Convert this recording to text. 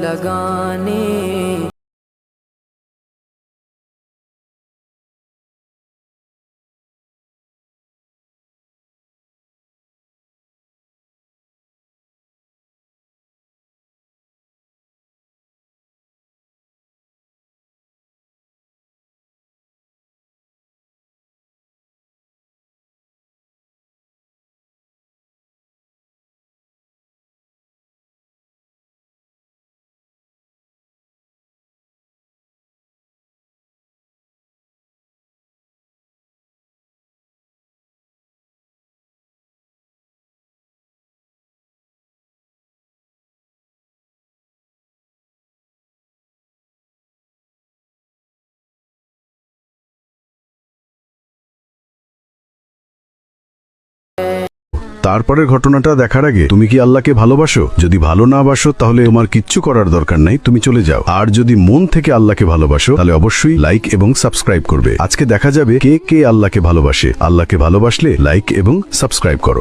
लगाने। তারপরের ঘটনাটা দেখার আগে তুমি কি আল্লাহকে ভালোবাসো? যদি ভালো না বাসো তাহলে তোমার কিচ্ছু করার দরকার নাই, তুমি চলে যাও। আর যদি মন থেকে আল্লাহকে ভালোবাসো তাহলে অবশ্যই লাইক এবং সাবস্ক্রাইব করবে। আজকে দেখা যাবে কে কে আল্লাহকে ভালোবাসে। আল্লাহকে ভালোবাসলে লাইক এবং সাবস্ক্রাইব করো।